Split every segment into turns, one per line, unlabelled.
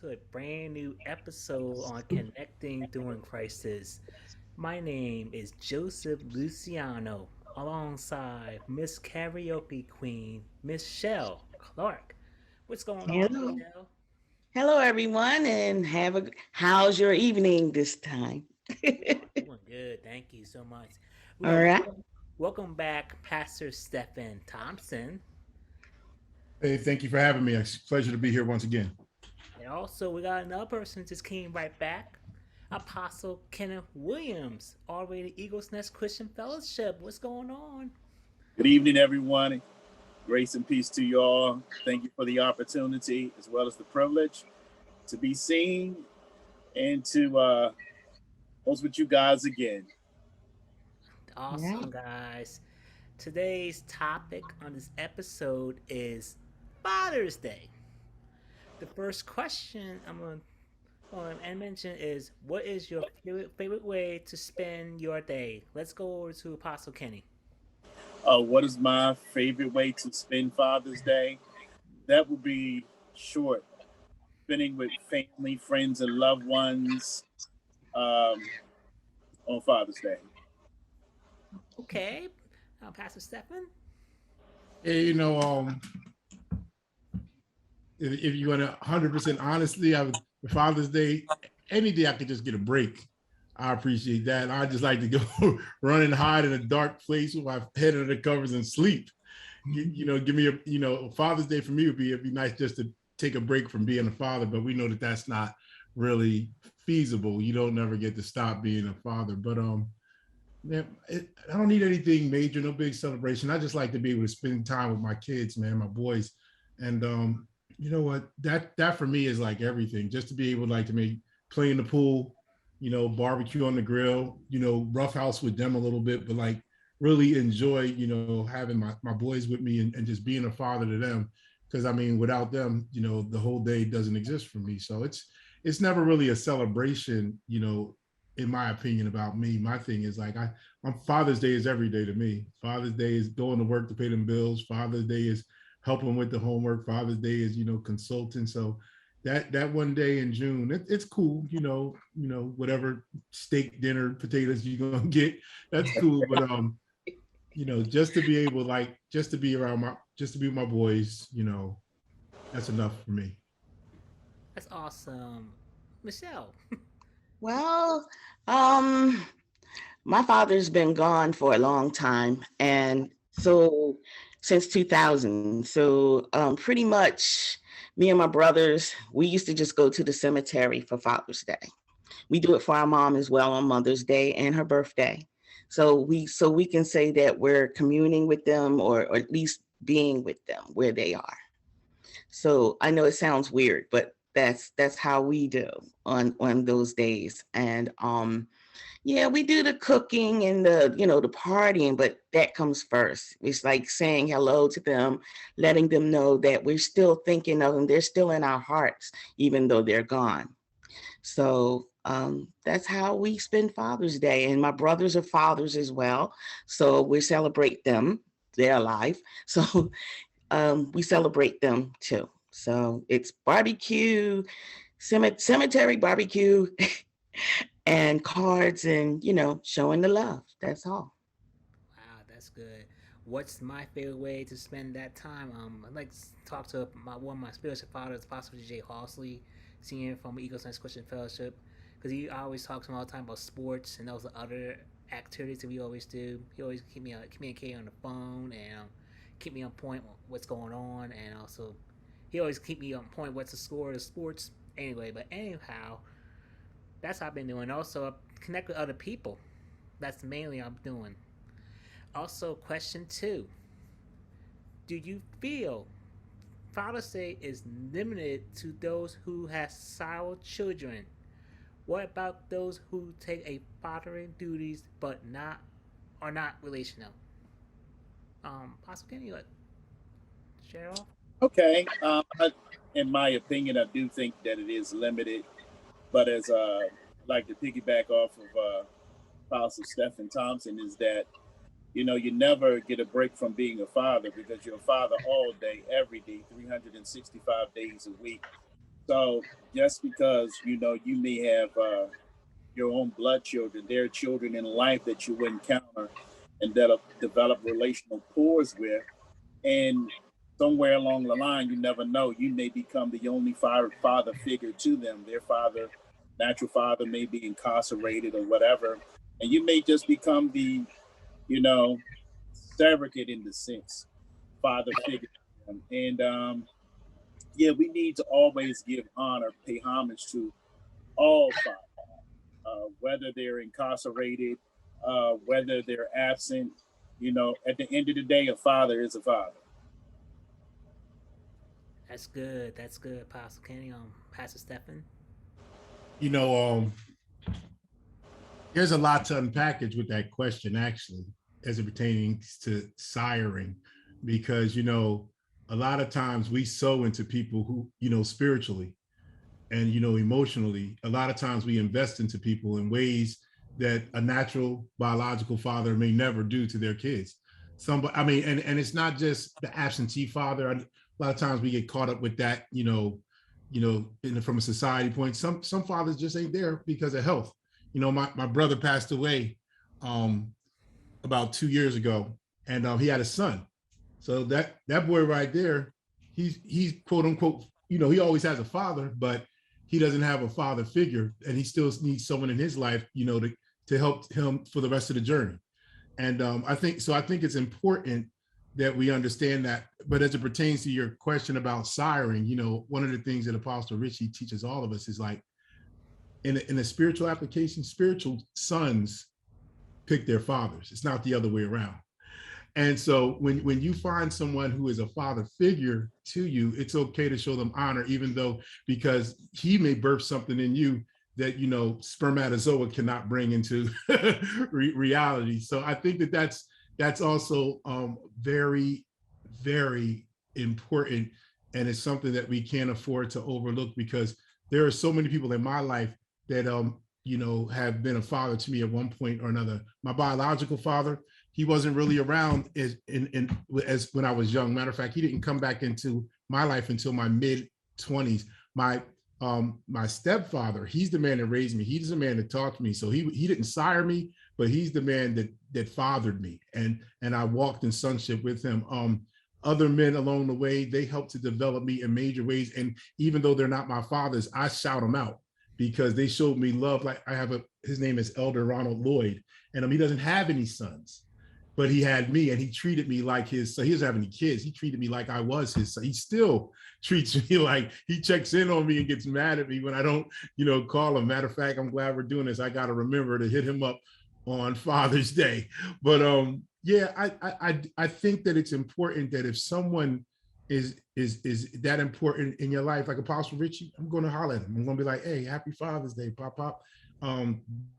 to a brand new episode on Connecting During Crisis. My name is Joseph Luciano, alongside Miss Karaoke Queen, Michelle Clark. What's going on,
Hello.
Michelle?
Hello, everyone, and how's your evening this time?
Doing good, thank you so much.
All
Well,
right.
welcome back, Pastor Stephen Thompson.
Hey, thank you for having me. It's a pleasure to be here once again.
And also, we got another person just came right back. Apostle Kenneth Williams, already Eagles Nest Christian Fellowship. What's going on?
Good evening, everyone. Grace and peace to you all. Thank you for the opportunity as well as the privilege to be seen and to host with you guys again.
All right.
Awesome, guys. Today's topic on this episode is Father's Day. The first question I'm going to mention is, what is your favorite way to spend your day? Let's go over to Apostle Kenny.
What is my favorite way to spend Father's Day? That would be short, spending with family, friends, and loved ones um, on Father's Day.
Okay, Pastor Stephen.
Hey, if you want to 100% honestly, Father's Day, any day I could just get a break. I appreciate that. I just like to go run and hide in a dark place with my head under the covers and sleep. Give me Father's Day for me it'd be nice just to take a break from being a father, but we know that that's not really feasible. You don't never get to stop being a father. But man, I don't need anything major, no big celebration. I just like to be able to spend time with my kids, man, my boys. And you know what? That for me is like everything. Just to be able like to play in the pool, barbecue on the grill, roughhouse with them a little bit, but like really enjoy, having my boys with me and just being a father to them. Because I mean, without them, the whole day doesn't exist for me. So it's never really a celebration, in my opinion, about me. My thing is like Father's Day is every day to me. Father's Day is going to work to pay them bills. Father's Day is helping with the homework. Father's Day is consulting. So that one day in June, it's cool. Whatever steak dinner potatoes you're gonna get, that's cool. But just to be able just to be just to be with my boys, that's enough for me.
That's awesome. Michelle.
Well, um, my father's been gone for a long time, and so since 2000. So pretty much, me and my brothers, we used to just go to the cemetery for Father's Day. We do it for our mom as well on Mother's Day and her birthday. So we can say that we're communing with them, or at least being with them where they are. So I know it sounds weird, but that's how we do on those days. And yeah, we do the cooking and the partying, but that comes first. It's like saying hello to them, letting them know that we're still thinking of them. They're still in our hearts, even though they're gone. So that's how we spend Father's Day. And my brothers are fathers as well. So we celebrate them. They're alive. So we celebrate them too. So it's barbecue, cemetery barbecue, and cards, and showing the love. That's all.
Wow, that's good. What's my favorite way to spend that time? I'd like to talk to one of my spiritual fathers, Apostle J. Horsley, senior from Eagles Nest Christian Fellowship, because he always talks to me all the time about sports and those other activities that we always do. He always keep me communicate on the phone and keep me on point with what's going on, and also he always keep me on point what's the score of the sports. Anyway, but anyhow, that's what I've been doing. Also, connect with other people. That's mainly what I'm doing. Also, question two: do you feel Father's Day is limited to those who have silent children? What about those who take a fathering duties but not are not relational? Possible, can you share off?
Okay. In my opinion, I do think that it is limited, but as I like to piggyback off of Apostle Stephen Thompson, is that you never get a break from being a father because you're a father all day, every day, 365 days a week. So just because, you may have your own blood children, there are children in life that you encounter and that develop relational pores with. And somewhere along the line, you never know, you may become the only father figure to them. Their father, natural father, may be incarcerated or whatever. And you may just become the, surrogate in the sense, father figure. And yeah, we need to always give honor, pay homage to all fathers, whether they're incarcerated, whether they're absent. At the end of the day, a father is a father.
That's good. That's good, Pastor Kenny. Pastor Stephen.
You know, there's a lot to unpackage with that question, actually, as it pertains to siring, because, a lot of times we sow into people who, spiritually and, emotionally. A lot of times we invest into people in ways that a natural biological father may never do to their kids. And it's not just the absentee father. A lot of times we get caught up with that, from a society point. Some fathers just ain't there because of health. My brother passed away about 2 years ago, and he had a son. So that boy right there, he's quote unquote, he always has a father, but he doesn't have a father figure, and he still needs someone in his life, to help him for the rest of the journey. And I think it's important that we understand that. But as it pertains to your question about siring, one of the things that Apostle Richie teaches all of us is like, in a spiritual application, spiritual sons pick their fathers. It's not the other way around. And so when you find someone who is a father figure to you, it's okay to show them honor, even though, because he may birth something in you that, spermatozoa cannot bring into reality. So I think that's also very, very important. And it's something that we can't afford to overlook, because there are so many people in my life that, have been a father to me at one point or another. My biological father, he wasn't really around as when I was young. Matter of fact, he didn't come back into my life until my mid-20s. My stepfather, he's the man that raised me. He's the man that taught me. So he didn't sire me, but he's the man that fathered me. And I walked in sonship with him. Other men along the way, they helped to develop me in major ways. And even though they're not my fathers, I shout them out because they showed me love. Like his name is Elder Ronald Lloyd, and he doesn't have any sons, but he had me, and he treated me like his son. He doesn't have any kids. He treated me like I was his son. He still treats me like, he checks in on me and gets mad at me when I don't, call him. Matter of fact, I'm glad we're doing this. I got to remember to hit him up on Father's Day. But yeah, I think that it's important that if someone is that important in your life, like Apostle Richie, I'm going to holler at him. I'm going to be like, hey, happy Father's Day, Pop.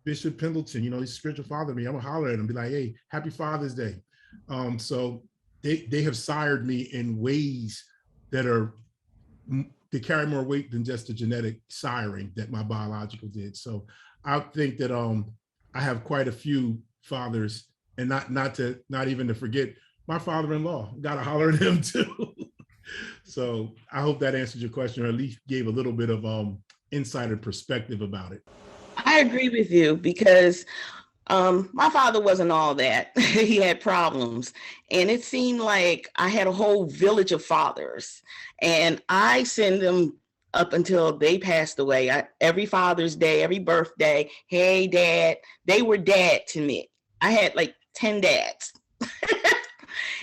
Bishop Pendleton, he's a spiritual father to me. I'm gonna holler at him, be like, hey, happy Father's Day. So they have sired me in ways that they carry more weight than just the genetic siring that my biological did. So I think that I have quite a few fathers, and not even to forget my father-in-law. Gotta holler at him too. So I hope that answered your question, or at least gave a little bit of insider perspective about it.
I agree with you, because my father wasn't all that. He had problems, and it seemed like I had a whole village of fathers, and I send them up until they passed away. Every Father's Day, every birthday, hey, Dad. They were dad to me. I had like 10 dads.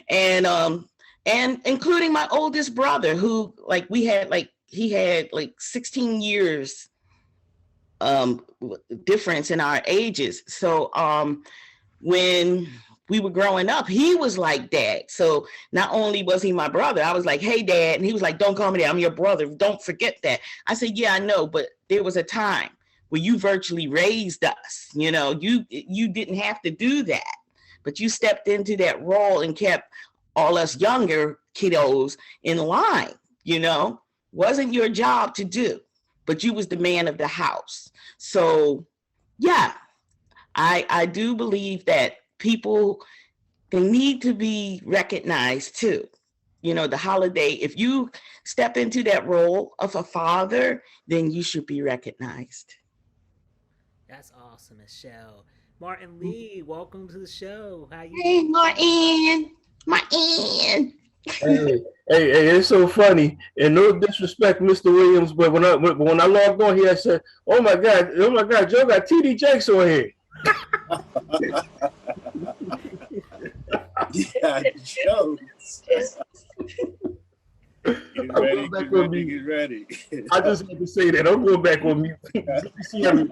And including my oldest brother, who he had 16 years difference in our ages. So when we were growing up, he was like Dad. So not only was he my brother, I was like, hey, Dad. And he was like, don't call me that. I'm your brother. Don't forget that. I said, yeah, I know. But there was a time where you virtually raised us. You didn't have to do that, but you stepped into that role and kept all us younger kiddos in line. Wasn't your job to do, but you was the man of the house. So yeah, I do believe that people, they need to be recognized too. the holiday, if you step into that role of a father, then you should be recognized.
That's awesome, Michelle. Martin Lee, welcome to the show. How you
Hey,
doing?
Martin.
Hey, it's so funny. And no disrespect, Mr. Williams, but when I logged on here, I said, "Oh my God, Joe got TD Jakes on here."
Yeah, jokes. Get ready, get ready, get ready.
I just had to say that. I'm going back on mute.
No,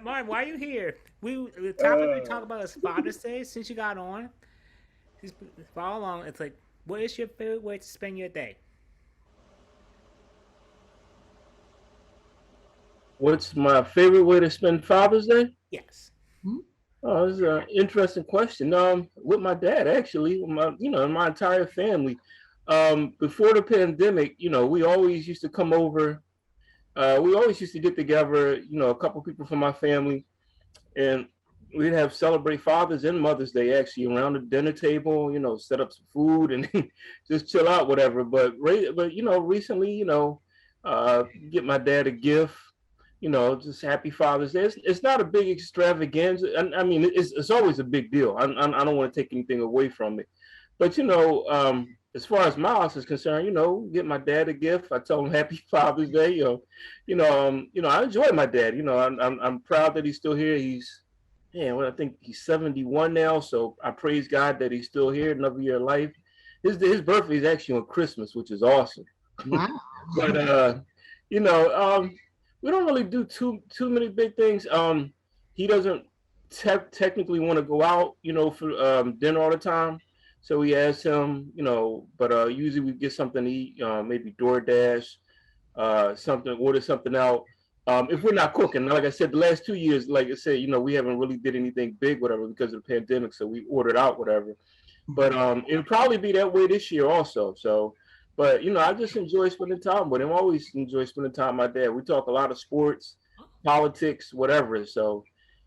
Martin, why are you here? The topic we talk about is Father's Day. Since you got on, just follow along. It's like, what is your favorite way to spend your day?
What's my favorite way to spend Father's Day?
Yes.
Oh, it's an interesting question. With my dad, actually, my entire family. Before the pandemic, we always used to come over. We always used to get together, a couple people from my family, and we'd have celebrate Father's and Mother's Day actually around the dinner table, set up some food and just chill out, whatever. But recently, get my dad a gift, just happy Father's Day. It's not a big extravaganza. I mean, it's always a big deal. I don't want to take anything away from it, but as far as my house is concerned, get my dad a gift. I tell him Happy Father's Day. I enjoy my dad. I'm proud that he's still here. I think he's 71 now. So I praise God that he's still here, another year of life. His birthday is actually on Christmas, which is awesome.
Wow.
But we don't really do too many big things. He doesn't technically want to go out, for dinner all the time. So we asked him, but usually we get something to eat, maybe DoorDash, order something out. If we're not cooking, like I said, the last 2 years, like I said, we haven't really did anything big, whatever, because of the pandemic. So we ordered out, whatever. But it'll probably be that way this year also. So, but I just enjoy spending time with him. I always enjoy spending time with my dad. We talk a lot of sports, politics, whatever. So,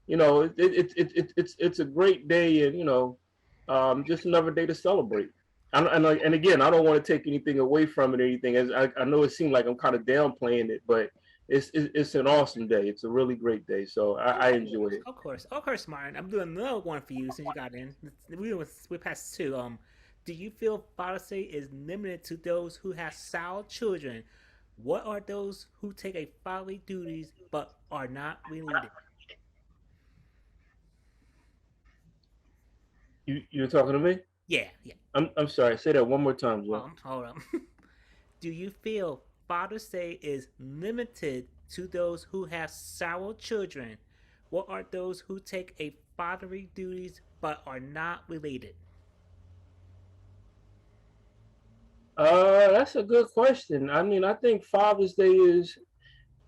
it's a great day, and just another day to celebrate. And again, I don't want to take anything away from it or anything. As I know it seemed like I'm kind of downplaying it, but it's an awesome day. It's a really great day. So I enjoy it.
Of course, Martin. I'm doing another one for you since you got in. We passed two. Do you feel Father's Day is limited to those who have child children? What are those who take a fatherly duties but are not related?
You're talking to me?
Yeah.
I'm sorry. Say that one more time, Joe.
Hold on. Do you feel Father's Day is limited to those who have child children? What are those who take a fatherly duties but are not related?
That's a good question. I mean, I think Father's Day is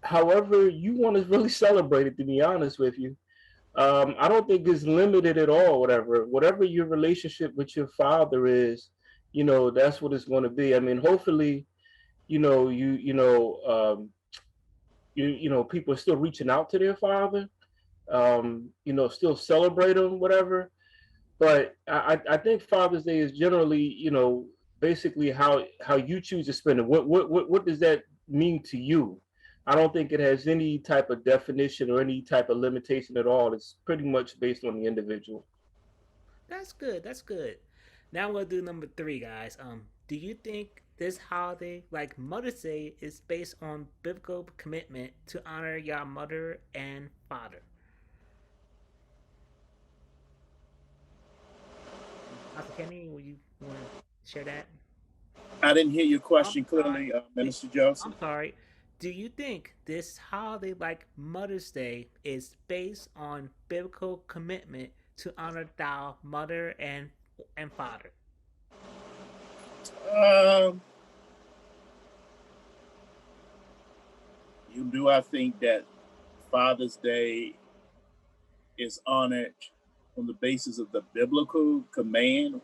however you want to really celebrate it, to be honest with you. I don't think it's limited at all, whatever your relationship with your father is, that's what it's going to be. I mean, hopefully, people are still reaching out to their father, still celebrate them, whatever. But I think Father's Day is generally, basically how you choose to spend it. What does that mean to you? I don't think it has any type of definition or any type of limitation at all. It's pretty much based on the individual.
That's good. Now I'm gonna do number 3, guys. Do you think this holiday, like Mother's Day, is based on biblical commitment to honor your mother and father? Pastor Kenny, will you want to share that?
I didn't hear your question clearly, Minister Joseph.
I'm sorry. Do you think this holiday, like Mother's Day, is based on biblical commitment to honor thy mother and father?
I think that Father's Day is honored on the basis of the biblical command?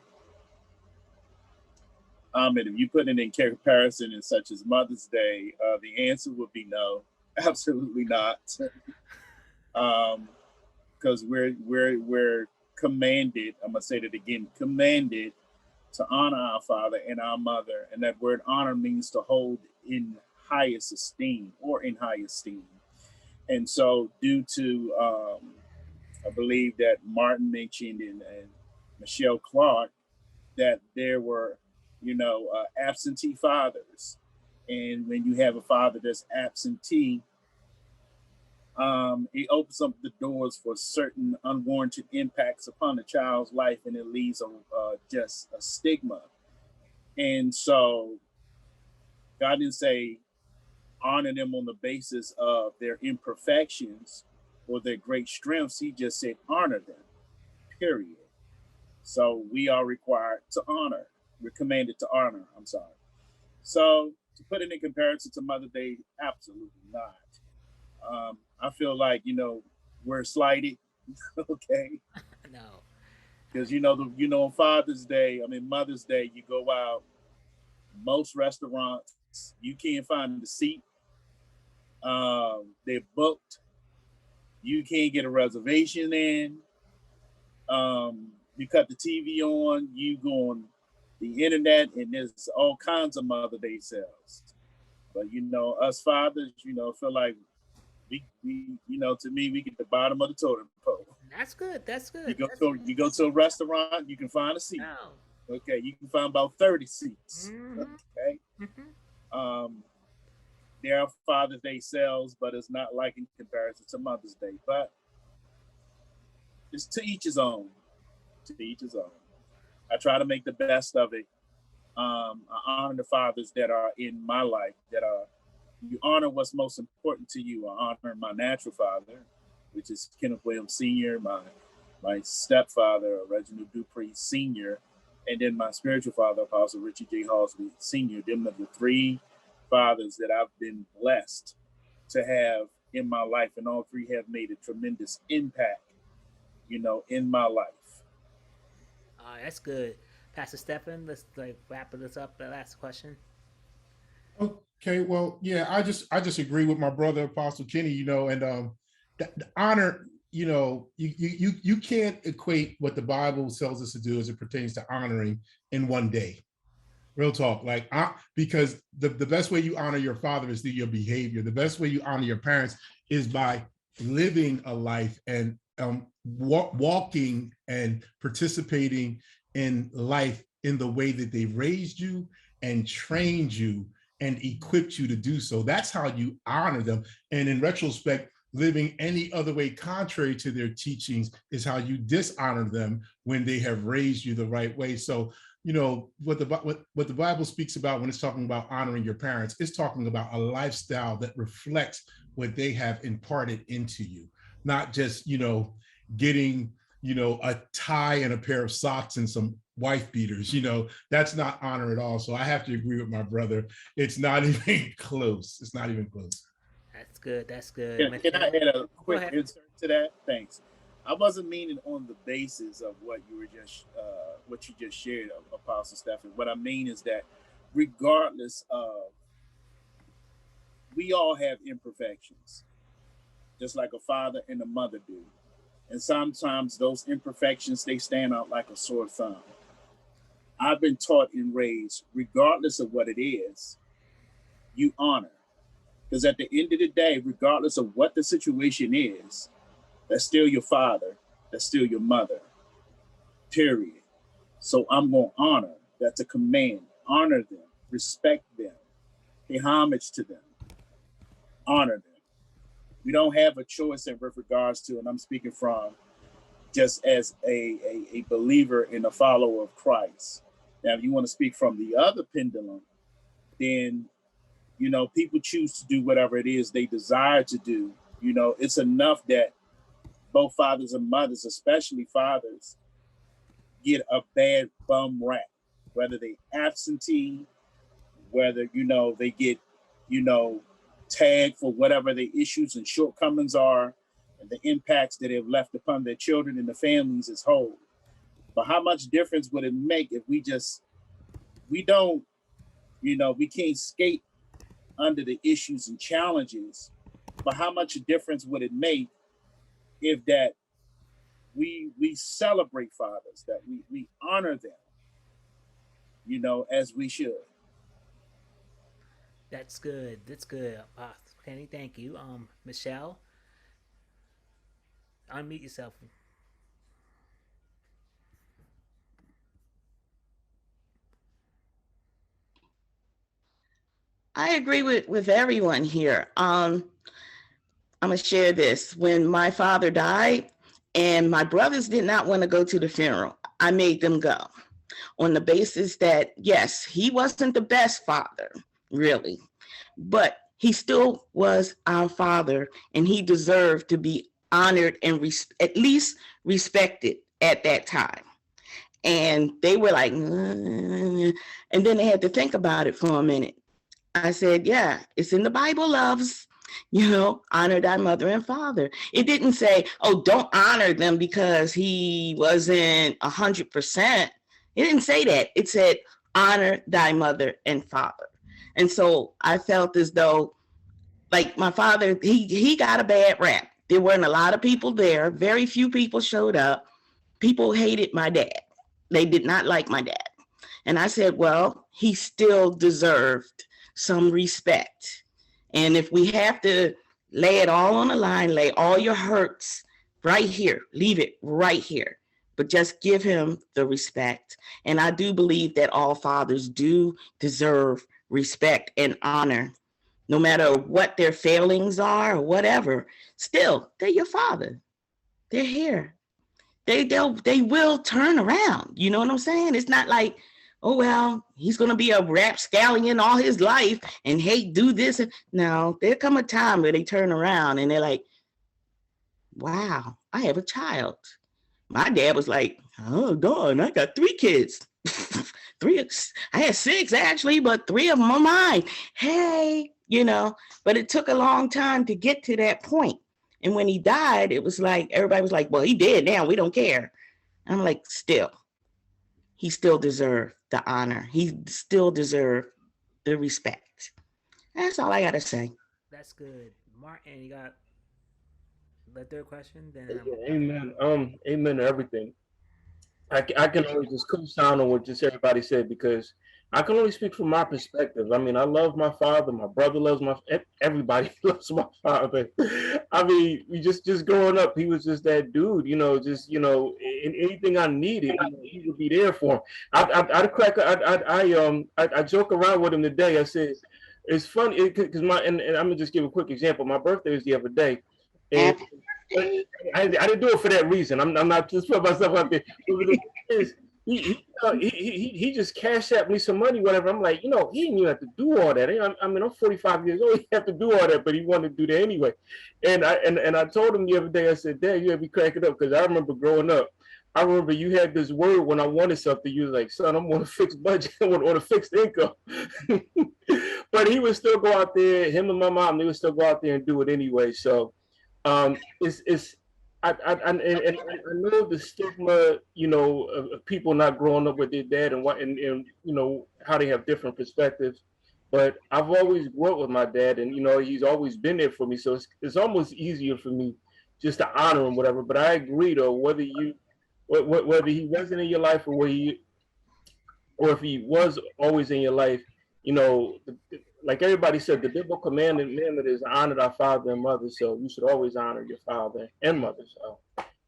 And if you put it in comparison in such as Mother's Day, the answer would be no, absolutely not. Because we're commanded, I'm gonna say that again, commanded to honor our father and our mother. And that word honor means to hold in highest esteem or in high esteem. And so due to, I believe that Martin mentioned and Michelle Clark, that there were, absentee fathers. And when you have a father that's absentee, it opens up the doors for certain unwarranted impacts upon the child's life, and it leaves just a stigma. And so God didn't say honor them on the basis of their imperfections or their great strengths. He just said honor them, period. So we are required to honor. We're commanded to honor. I'm sorry. So to put it in comparison to Mother's Day, absolutely not. I feel like we're slighted, okay?
No.
Because on Father's Day, Mother's Day, you go out. Most restaurants, you can't find the seat. They're booked. You can't get a reservation in. You cut the TV on. You go on the internet, and there's all kinds of Mother's Day sales. But us fathers, feel like we to me, we get the bottom of the totem pole.
That's good. That's good.
You go to a restaurant, you can find a seat.
No.
Okay, you can find about 30 seats.
Mm-hmm.
Okay.
Mm-hmm.
There are Father's Day sales, but it's not like in comparison to Mother's Day. But it's to each his own. To each his own. I try to make the best of it. I honor the fathers that are in my life, you honor what's most important to you. I honor my natural father, which is Kenneth Williams Sr., my stepfather, Reginald Dupree Sr., and then my spiritual father, Apostle Richard J. Halsey Sr. Them are the three fathers that I've been blessed to have in my life, and all three have made a tremendous impact, in my life.
That's good. Pastor Stephen, let's wrap this up. The last question.
Okay, well, yeah, I just agree with my brother Apostle Kenny, and the honor, you can't equate what the Bible tells us to do as it pertains to honoring in one day. Real talk, because the best way you honor your father is through your behavior. The best way you honor your parents is by living a life and walking and participating in life in the way that they raised you and trained you and equipped you to do so. That's how you honor them. And in retrospect, living any other way contrary to their teachings is how you dishonor them when they have raised you the right way. So, what the Bible speaks about when it's talking about honoring your parents, it's talking about a lifestyle that reflects what they have imparted into you, not just, getting, a tie and a pair of socks and some wife beaters, that's not honor at all. So I have to agree with my brother. It's not even close. It's not even close.
That's good. That's good.
Can I add a quick insert to that? Thanks. I wasn't meaning on the basis of what you just shared, Apostle Stephen. What I mean is that regardless of, we all have imperfections, just like a father and a mother do. And sometimes those imperfections, they stand out like a sore thumb. I've been taught and raised, regardless of what it is, you honor. Because at the end of the day, regardless of what the situation is, that's still your father, that's still your mother, period. So I'm going to honor. That's a command. Honor them, respect them, pay homage to them, honor them. We don't have a choice in regards to, and I'm speaking from just as a believer and a follower of Christ. Now, if you want to speak from the other pendulum, then, people choose to do whatever it is they desire to do. It's enough that both fathers and mothers, especially fathers, get a bad bum rap, whether they absentee, whether, they get, tagged for whatever the issues and shortcomings are, and the impacts that they've left upon their children and the families as whole. But how much difference would it make if we can't skate under the issues and challenges, but how much difference would it make if that we celebrate fathers, that we honor them, as we should.
That's good. That's good. Kenny, thank you. Michelle, unmute yourself.
I agree with everyone here. I'm gonna share this. When my father died, and my brothers did not want to go to the funeral, I made them go on the basis that yes, he wasn't the best father, really, but he still was our father, and he deserved to be honored and at least respected at that time. And they were like, and then they had to think about it for a minute. I said, yeah, it's in the Bible, loves, honor thy mother and father. It didn't say, oh, don't honor them because he wasn't 100%. It didn't say that. It said, honor thy mother and father. And so I felt as though, like my father, he got a bad rap. There weren't a lot of people there. Very few people showed up. People hated my dad. They did not like my dad. And I said, well, he still deserved some respect. And if we have to lay it all on the line, lay all your hurts right here, leave it right here, but just give him the respect. And I do believe that all fathers do deserve respect and honor, no matter what their failings are or whatever. Still, they're your father. They're here. They will turn around. You know what I'm saying? It's not like, oh, well, he's going to be a rapscallion all his life and hate, do this. No, there come a time where they turn around and they're like, wow, I have a child. My dad was like, oh, darn, I got 3 kids. I had 6 actually, but 3 of them are mine. Hey, but it took a long time to get to that point. And when he died, it was like, everybody was like, well, he dead now, we don't care. I'm like, still, he still deserved the honor. He still deserved the respect. That's all I got to say.
That's good. Martin, you got the third question? Then
Yeah, amen. Amen to everything. I can only just co-sign on what just everybody said because I can only speak from my perspective. I mean, I love my father. My brother loves everybody loves my father. I mean, we just growing up, he was just that dude. In anything I needed, he would be there for him. I joke around with him today. I said, it's funny because and I'm gonna just give a quick example. My birthday was the other day, and I didn't do it for that reason. I'm not just putting myself out there. He just cashed out me some money, whatever. I'm like, he didn't even have to do all that. I mean, I'm 45 years old. He have to do all that, but he wanted to do that anyway. And I told him the other day, I said, Dad, you have me cracking up because I remember growing up. I remember you had this word when I wanted something. You was like, son, I'm on a fixed budget, I'm on a fixed income. But he would still go out there. Him and my mom, they would still go out there and do it anyway. So it's I know the stigma, of people not growing up with their dad and how they have different perspectives. But I've always grew up with my dad, and he's always been there for me. So it's almost easier for me just to honor him, whatever. But I agree, though, whether he wasn't in your life or if he was always in your life, like everybody said, the biblical commandment is honor thy father and mother. So you should always honor your father and mother. So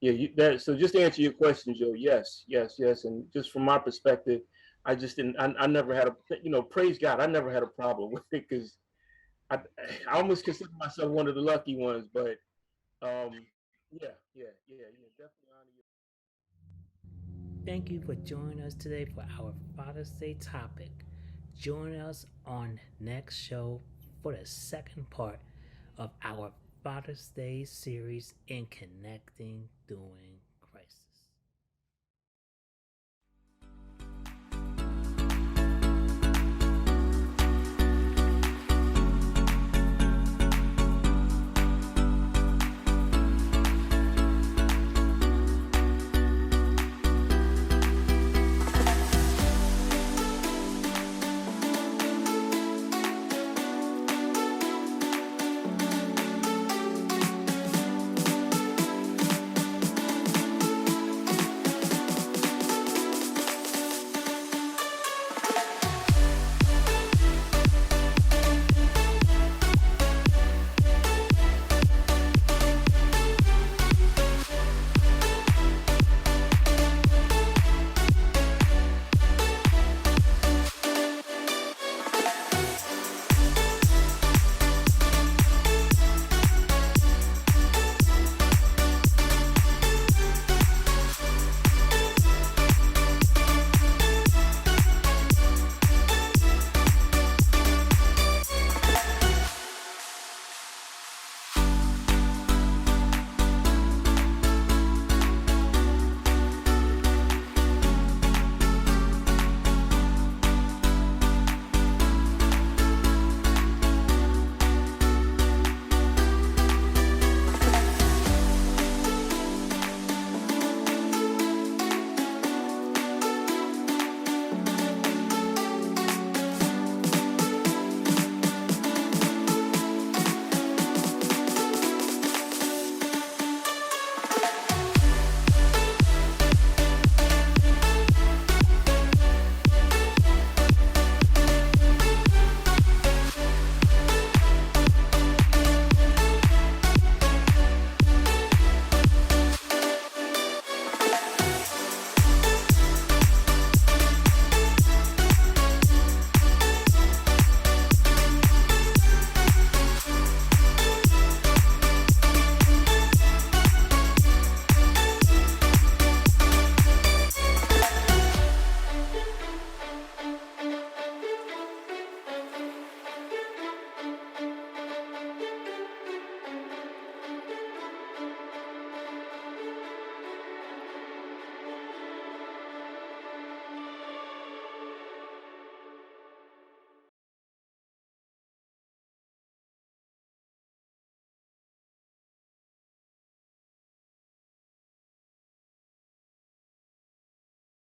yeah, so just to answer your question, Joe, yes. And just from my perspective, I just didn't, I never had praise God, I never had a problem with it because I almost consider myself one of the lucky ones, but definitely honor you.
thank you for joining us today for our Father's Day topic. Join us on next show for the second part of our Father's Day series in Connecting Doing